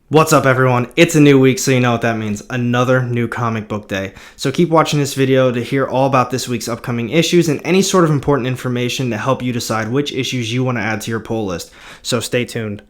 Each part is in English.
What's up everyone, it's a new week, so you know what that means, another new comic book day. So keep watching this video to hear all about this week's upcoming issues and any sort of important information to help you decide which issues you want to add to your pull list. So stay tuned.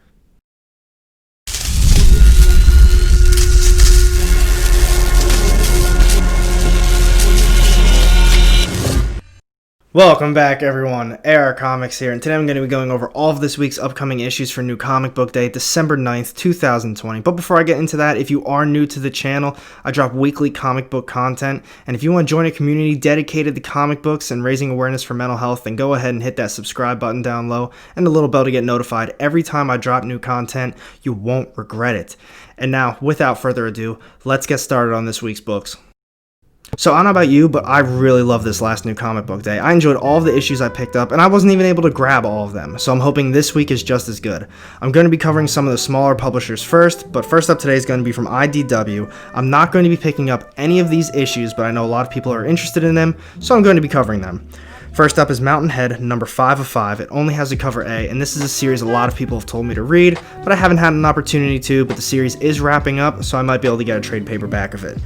Welcome back everyone, AR Comics here, and today I'm going to be going over all of this week's upcoming issues for New Comic Book Day, December 9th, 2020. But before I get into that, if you are new to the channel, I drop weekly comic book content, and if you want to join a community dedicated to comic books and raising awareness for mental health, then go ahead and hit that subscribe button down low and the little bell to get notified every time I drop new content. You won't regret it. And now, without further ado, let's get started on this week's books. So I don't know about you, but I really love this last New Comic Book Day. I enjoyed all of the issues I picked up, and I wasn't even able to grab all of them, so I'm hoping this week is just as good. I'm going to be covering some of the smaller publishers first, but first up today is going to be from IDW. I'm not going to be picking up any of these issues, but I know a lot of people are interested in them, so I'm going to be covering them. First up is Mountain Head, number 5 of 5. It only has a cover A, and this is a series a lot of people have told me to read, but I haven't had an opportunity to, but the series is wrapping up, so I might be able to get a trade paperback of it.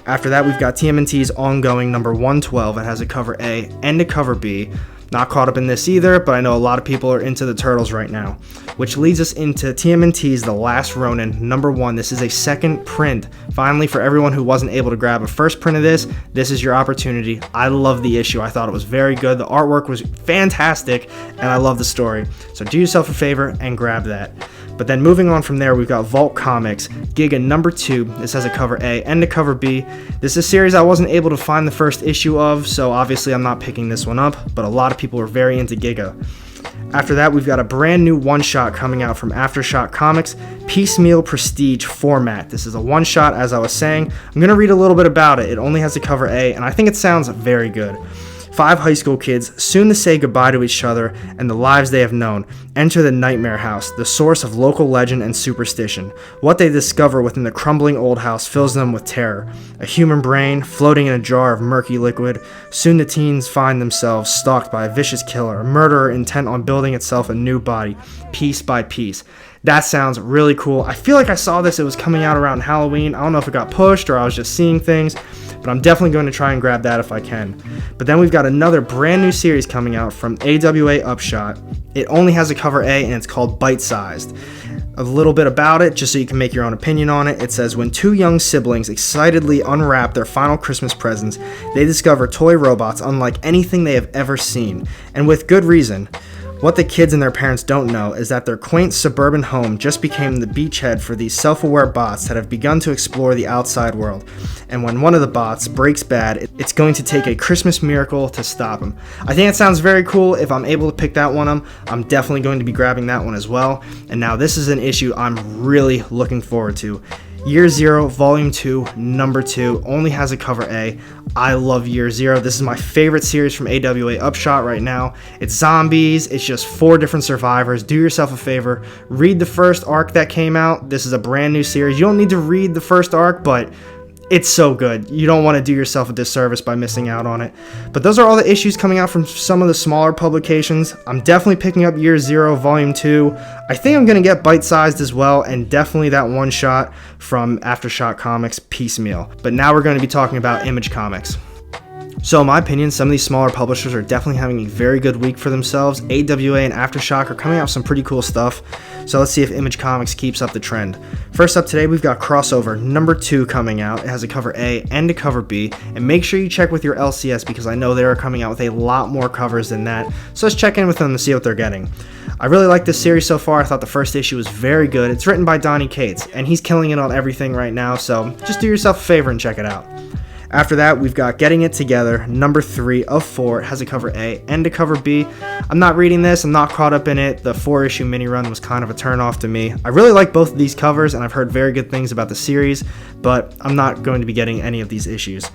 After that, we've got TMNT's ongoing number 112. It has a cover A and a cover B. Not caught up in this either, but I know a lot of people are into the Turtles right now. Which leads us into TMNT's The Last Ronin, number 1. This is a second print. Finally, for everyone who wasn't able to grab a first print of this is your opportunity. I love the issue. I thought it was very good. The artwork was fantastic, and I love the story. So do yourself a favor and grab that. But then moving on from there, we've got Vault Comics, Giga number 2. This has a cover A and a cover B. This is a series I wasn't able to find the first issue of, so obviously I'm not picking this one up, but a lot of people are very into Giga. After that, we've got a brand new one-shot coming out from Aftershock Comics, Piecemeal Prestige Format. This is a one-shot, as I was saying. I'm going to read a little bit about it. It only has a cover A, and I think it sounds very good. 5 high school kids, soon to say goodbye to each other and the lives they have known, enter the Nightmare House, the source of local legend and superstition. What they discover within the crumbling old house fills them with terror. A human brain floating in a jar of murky liquid. Soon the teens find themselves stalked by a vicious killer, a murderer intent on building itself a new body, piece by piece. That sounds really cool. I feel like I saw this, it was coming out around Halloween. I don't know if it got pushed or I was just seeing things, but I'm definitely going to try and grab that if I can. But then we've got another brand new series coming out from AWA Upshot. It only has a cover A and it's called Bite Sized. A little bit about it, just so you can make your own opinion on it. It says, when 2 young siblings excitedly unwrap their final Christmas presents, they discover toy robots unlike anything they have ever seen, and with good reason. What the kids and their parents don't know is that their quaint suburban home just became the beachhead for these self-aware bots that have begun to explore the outside world. And when one of the bots breaks bad, it's going to take a Christmas miracle to stop him. I think it sounds very cool. If I'm able to pick that one up, I'm definitely going to be grabbing that one as well. And now this is an issue I'm really looking forward to. Year Zero, Volume 2, Number 2, only has a cover A. I love Year Zero. This is my favorite series from AWA Upshot right now. It's zombies. It's just 4 different survivors. Do yourself a favor. Read the first arc that came out. This is a brand new series. You don't need to read the first arc, but it's so good. You don't want to do yourself a disservice by missing out on it. But those are all the issues coming out from some of the smaller publications. I'm definitely picking up Year Zero, Volume 2. I think I'm going to get Bite Sized as well, and definitely that one shot from Aftershock Comics, Piecemeal. But now we're going to be talking about Image Comics. So in my opinion, some of these smaller publishers are definitely having a very good week for themselves. AWA and Aftershock are coming out with some pretty cool stuff. So let's see if Image Comics keeps up the trend. First up today, we've got Crossover number 2 coming out. It has a cover A and a cover B. And make sure you check with your LCS because I know they are coming out with a lot more covers than that. So let's check in with them to see what they're getting. I really like this series so far. I thought the first issue was very good. It's written by Donny Cates, and he's killing it on everything right now. So just do yourself a favor and check it out. After that, we've got Getting It Together, number 3 of 4. It has a cover A and a cover B. I'm not reading this. I'm not caught up in it. The 4-issue mini run was kind of a turn-off to me. I really like both of these covers, and I've heard very good things about the series, but I'm not going to be getting any of these issues.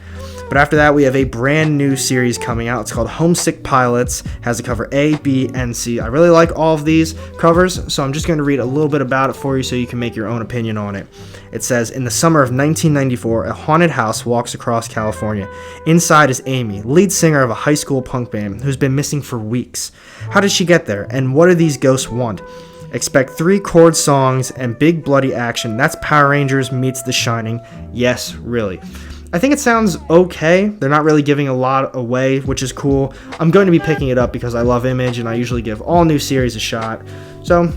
But after that, we have a brand new series coming out. It's called Homesick Pilots. It has a cover A, B, and C. I really like all of these covers, so I'm just going to read a little bit about it for you so you can make your own opinion on it. It says, in the summer of 1994, a haunted house walks across California. Inside is Amy, lead singer of a high school punk band who's been missing for weeks. How did she get there, and what do these ghosts want? Expect 3 chord songs and big bloody action. That's Power Rangers meets The Shining. Yes, really. I think it sounds okay. They're not really giving a lot away, which is cool. I'm going to be picking it up because I love Image and I usually give all new series a shot. So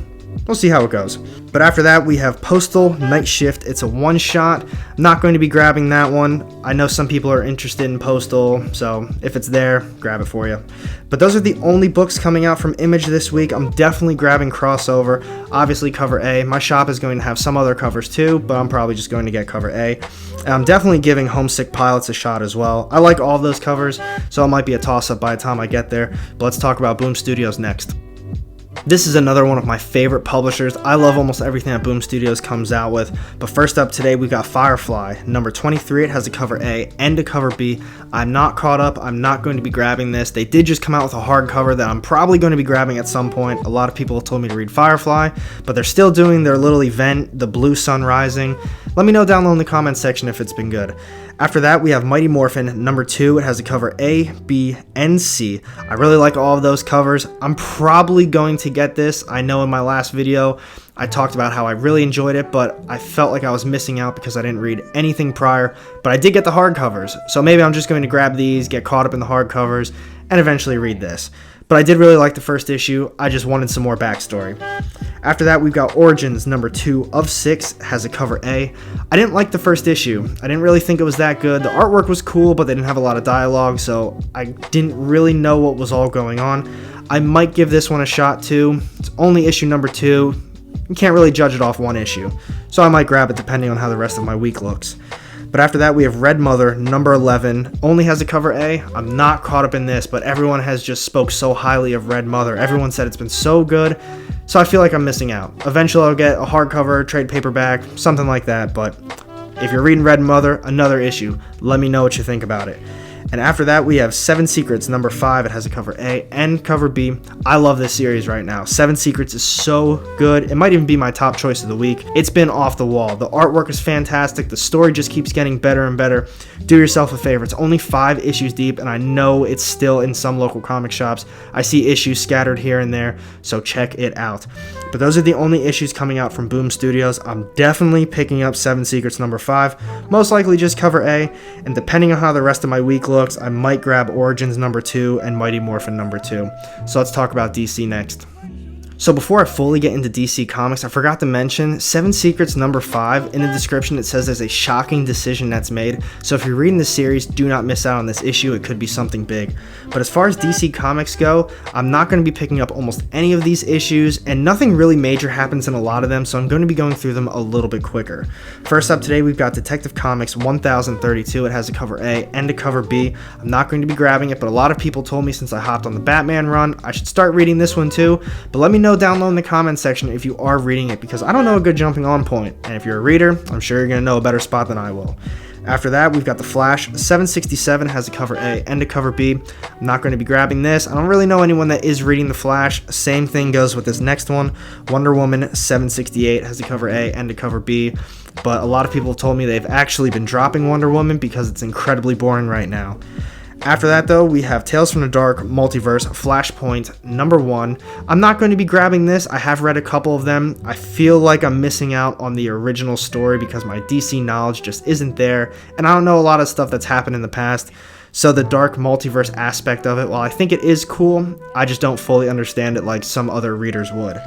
we'll see how it goes. But after that, we have Postal Night Shift. It's a one-shot. I'm not going to be grabbing that one. I know some people are interested in Postal, so if it's there, grab it for you. But those are the only books coming out from Image this week. I'm definitely grabbing Crossover. Obviously, cover A. My shop is going to have some other covers too, but I'm probably just going to get cover A. And I'm definitely giving Homesick Pilots a shot as well. I like all of those covers, so it might be a toss-up by the time I get there. But let's talk about Boom Studios next. This is another one of my favorite publishers. I love almost everything that Boom Studios comes out with. But first up today, we got Firefly, number 23. It has a cover A and a cover B. I'm not caught up. I'm not going to be grabbing this. They did just come out with a hardcover that I'm probably going to be grabbing at some point. A lot of people have told me to read Firefly, but they're still doing their little event, The Blue Sun Rising. Let me know down below in the comments section if it's been good. After that, we have Mighty Morphin, number 2. It has a cover A, B, and C. I really like all of those covers. I'm probably going to get this. I know in my last video, I talked about how I really enjoyed it, but I felt like I was missing out because I didn't read anything prior. But I did get the hardcovers, so maybe I'm just going to grab these, get caught up in the hardcovers, and eventually read this. But I did really like the first issue. I just wanted some more backstory. After that, we've got Origins, number 2 of 6, has a cover A. I didn't like the first issue. I didn't really think it was that good. The artwork was cool, but they didn't have a lot of dialogue, so I didn't really know what was all going on. I might give this one a shot too. It's only issue number 2. You can't really judge it off one issue, so I might grab it depending on how the rest of my week looks. But after that, we have Red Mother, number 11, only has a cover A. I'm not caught up in this, but everyone has just spoke so highly of Red Mother. Everyone said it's been so good, so I feel like I'm missing out. Eventually, I'll get a hardcover, trade paperback, something like that, but if you're reading Red Mother, another issue. Let me know what you think about it. And after that, we have 7 Secrets, number 5. It has a cover A and cover B. I love this series right now. 7 Secrets is so good. It might even be my top choice of the week. It's been off the wall. The artwork is fantastic. The story just keeps getting better and better. Do yourself a favor. It's only 5 issues deep, and I know it's still in some local comic shops. I see issues scattered here and there, so check it out. But those are the only issues coming out from Boom Studios. I'm definitely picking up 7 Secrets, number 5. Most likely just cover A, and depending on how the rest of my week looks, I might grab Origins number 2 and Mighty Morphin number 2. So let's talk about DC next. So before I fully get into DC Comics, I forgot to mention 7 Secrets number 5. In the description it says there's a shocking decision that's made, so if you're reading the series, do not miss out on this issue. It could be something big. But as far as DC Comics go, I'm not going to be picking up almost any of these issues, and nothing really major happens in a lot of them, so I'm going to be going through them a little bit quicker. First up today, we've got Detective Comics 1032. It has a cover A and a cover B. I'm not going to be grabbing it, but a lot of people told me since I hopped on the Batman run, I should start reading this one too. But let me know down below in the comment section if you are reading it, because I don't know a good jumping on point, and if you're a reader, I'm sure you're going to know a better spot than I will. After that, we've got The Flash. 767 has a cover A and a cover B. I'm not going to be grabbing this. I don't really know anyone that is reading The Flash. Same thing goes with this next one. Wonder Woman 768 has a cover A and a cover B. But a lot of people have told me they've actually been dropping Wonder Woman because it's incredibly boring right now. After that, though, we have Tales from the Dark Multiverse Flashpoint number 1. I'm not going to be grabbing this. I have read a couple of them. I feel like I'm missing out on the original story because my DC knowledge just isn't there, and I don't know a lot of stuff that's happened in the past. So the dark multiverse aspect of it, while I think it is cool, I just don't fully understand it like some other readers would.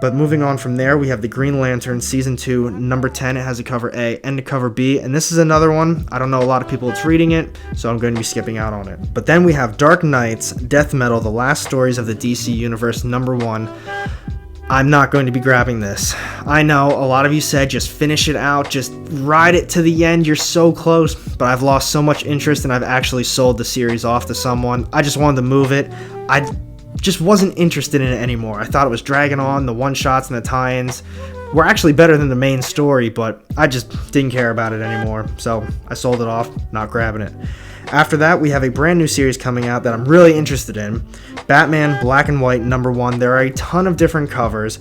But moving on from there, we have the Green Lantern Season 2, number 10. It has a cover A and a cover B, and this is another one. I don't know a lot of people that's reading it, so I'm going to be skipping out on it. But then we have Dark Knights, Death Metal, The Last Stories of the DC Universe, number 1. I'm not going to be grabbing this. I know a lot of you said just finish it out, just ride it to the end, you're so close, but I've lost so much interest and I've actually sold the series off to someone. I just wanted to move it. I just wasn't interested in it anymore. I thought it was dragging on. The one-shots and the tie-ins were actually better than the main story, but I just didn't care about it anymore, so I sold it off, not grabbing it. After that, we have a brand new series coming out that I'm really interested in. Batman Black and White number 1. There are a ton of different covers.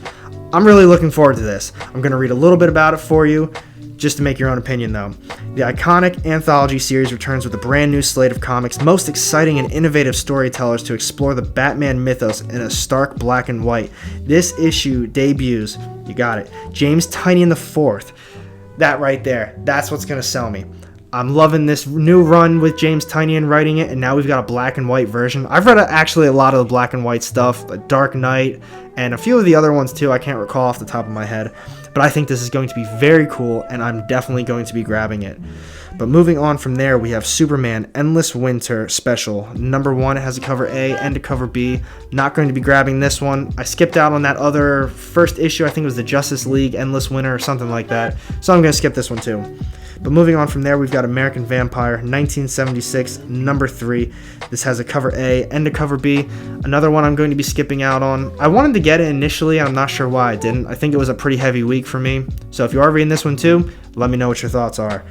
I'm really looking forward to this. I'm going to read a little bit about it for you, just to make your own opinion though. The iconic anthology series returns with a brand new slate of comics, most exciting and innovative storytellers to explore the Batman mythos in a stark black and white. This issue debuts, you got it, James Tynion IV. That right there, that's what's going to sell me. I'm loving this new run with James Tynion writing it, and now we've got a black and white version. I've read actually a lot of the black and white stuff, like Dark Knight, and a few of the other ones too. I can't recall off the top of my head, but I think this is going to be very cool, and I'm definitely going to be grabbing it. But moving on from there, we have Superman Endless Winter Special. Number 1 has a cover A and a cover B. Not going to be grabbing this one. I skipped out on that other first issue. I think it was the Justice League Endless Winter or something like that. So I'm going to skip this one too. But moving on from there, we've got American Vampire 1976, number 3. This has a cover A and a cover B. Another one I'm going to be skipping out on. I wanted to get it initially. I'm not sure why I didn't. I think it was a pretty heavy week for me. So if you are reading this one too, let me know what your thoughts are.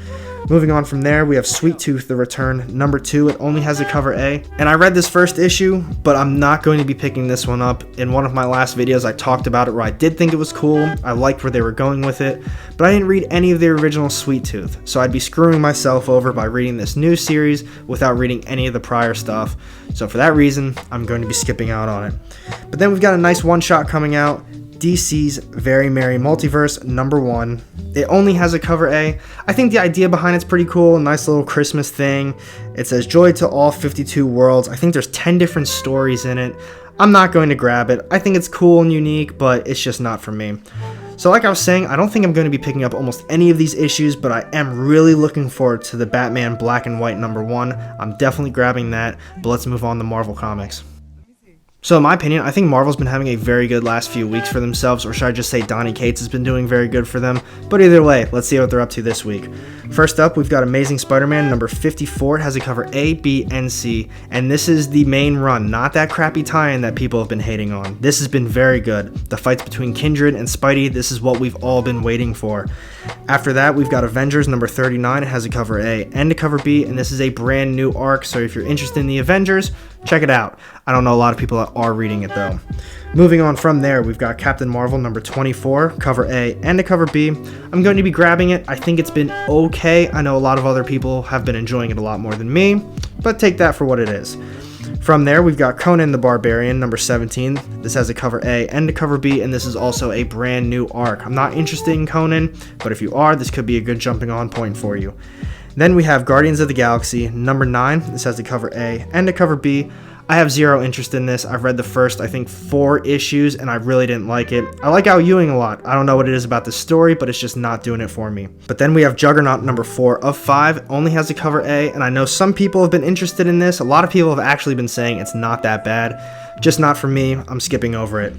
Moving on from there, we have Sweet Tooth, The Return, number 2. It only has a cover A. And I read this first issue, but I'm not going to be picking this one up. In one of my last videos, I talked about it where I did think it was cool. I liked where they were going with it, but I didn't read any of the original Sweet Tooth. So I'd be screwing myself over by reading this new series without reading any of the prior stuff. So for that reason, I'm going to be skipping out on it. But then we've got a nice one-shot coming out. DC's Very Merry Multiverse, number 1. It only has a cover A. I think the idea behind it's pretty cool, a nice little Christmas thing. It says joy to all 52 worlds. I think there's 10 different stories in it. I'm not going to grab it. I think it's cool and unique, but it's just not for me. So like I was saying, I don't think I'm going to be picking up almost any of these issues, but I am really looking forward to the Batman Black and White number 1. I'm definitely grabbing that, but let's move on to Marvel Comics. So in my opinion, I think Marvel's been having a very good last few weeks for themselves, or should I just say Donny Cates has been doing very good for them. But either way, let's see what they're up to this week. First up, we've got Amazing Spider-Man number 54. It has a cover A, B, and C, and this is the main run, not that crappy tie-in that people have been hating on. This has been very good. The fights between Kindred and Spidey, this is what we've all been waiting for. After that, we've got Avengers number 39. It has a cover A and a cover B, and this is a brand new arc, so if you're interested in the Avengers, check it out. I don't know a lot of people that are reading it though. Moving on from there, we've got Captain Marvel number 24, cover A and a cover B. I'm going to be grabbing it. I think it's been okay. I know a lot of other people have been enjoying it a lot more than me, but take that for what it is. From there, we've got Conan the Barbarian number 17. This has a cover A and a cover B, and this is also a brand new arc. I'm not interested in Conan, but if you are, this could be a good jumping on point for you. Then we have Guardians of the Galaxy number 9. This has a cover A and a cover B. I have zero interest in this. I've read the first, I think, 4 issues, and I really didn't like it. I like Al Ewing a lot. I don't know what it is about the story, but it's just not doing it for me. But then we have Juggernaut number 4 of 5. It only has a cover A, and I know some people have been interested in this. A lot of people have actually been saying it's not that bad. Just not for me. I'm skipping over it.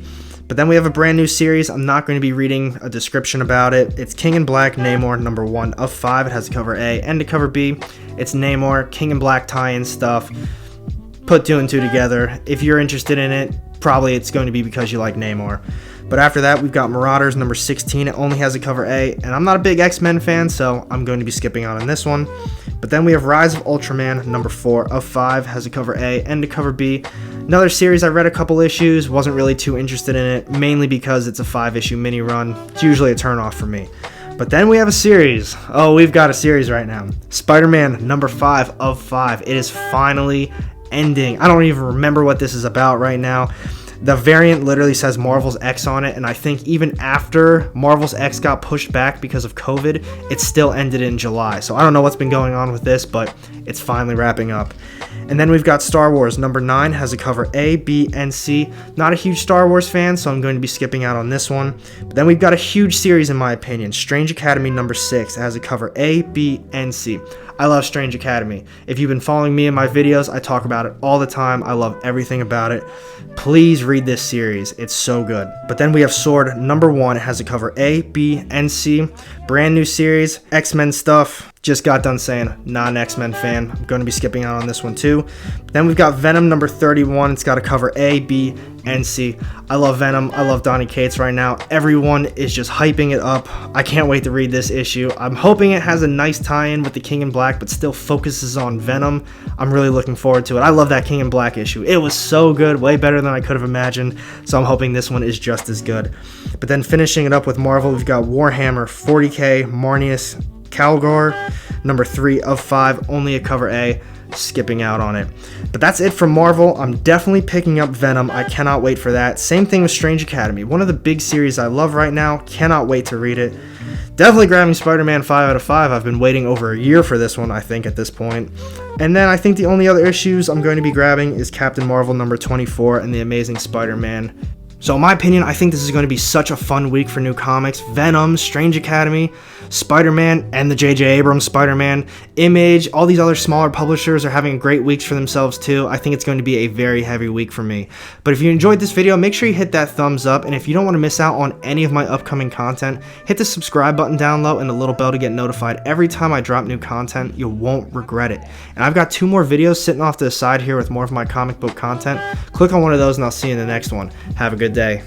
But then we have a brand new series. I'm not going to be reading a description about it. It's King in Black Namor number 1 of 5. It has a cover A and a cover B. It's Namor, King in Black tie-in stuff. Put 2 and 2 together. If you're interested in it, probably it's going to be because you like Namor. But after that, we've got Marauders number 16. It only has a cover A, and I'm not a big X-Men fan, so I'm going to be skipping out on this one. But then we have Rise of Ultraman number 4 of 5, has a cover A and a cover B. Another series I read a couple issues, wasn't really too interested in it, mainly because it's a 5-issue mini run. It's usually a turnoff for me. But then we have a series. Oh, we've got a series right now. Spider-Man number 5 of 5. It is finally ending. I don't even remember what this is about right now. The variant literally says Marvel's X on it, and I think even after Marvel's X got pushed back because of COVID, it still ended in July. So I don't know what's been going on with this, but it's finally wrapping up. And then we've got Star Wars number 9, has a cover A, B, and C. Not a huge Star Wars fan, so I'm going to be skipping out on this one. But then we've got a huge series in my opinion, Strange Academy number 6. It has a cover A, B, and C. I love Strange Academy. If you've been following me in my videos, I talk about it all the time. I love everything about it. Please read this series. It's so good. But then we have Sword number 1. It has a cover A, B, and C. Brand new series, X-Men stuff. Just got done saying, not an X-Men fan. I'm going to be skipping out on this one too. Then we've got Venom number 31. It's got a cover A, B, and C. I love Venom. I love Donny Cates right now. Everyone is just hyping it up. I can't wait to read this issue. I'm hoping it has a nice tie-in with the King in Black, but still focuses on Venom. I'm really looking forward to it. I love that King in Black issue. It was so good, way better than I could have imagined. So I'm hoping this one is just as good. But then finishing it up with Marvel, we've got Warhammer 40k, Marnius Calgar, number 3 of 5, only a cover A, skipping out on it. But that's it from Marvel. I'm definitely picking up Venom. I cannot wait for that. Same thing with Strange Academy, one of the big series I love right now. Cannot wait to read it. Definitely grabbing Spider-Man 5 out of 5. I've been waiting over a year for this one, I think, at this point. And then I think the only other issues I'm going to be grabbing is Captain Marvel number 24 and The Amazing Spider-Man. So in my opinion, I think this is going to be such a fun week for new comics. Venom, Strange Academy, Spider-Man, and the J.J. Abrams Spider-Man, Image, all these other smaller publishers are having great weeks for themselves too. I think it's going to be a very heavy week for me. But if you enjoyed this video, make sure you hit that thumbs up, and if you don't want to miss out on any of my upcoming content, hit the subscribe button down low and the little bell to get notified every time I drop new content. You won't regret it. And I've got 2 more videos sitting off to the side here with more of my comic book content. Click on one of those and I'll see you in the next one. Have a good day.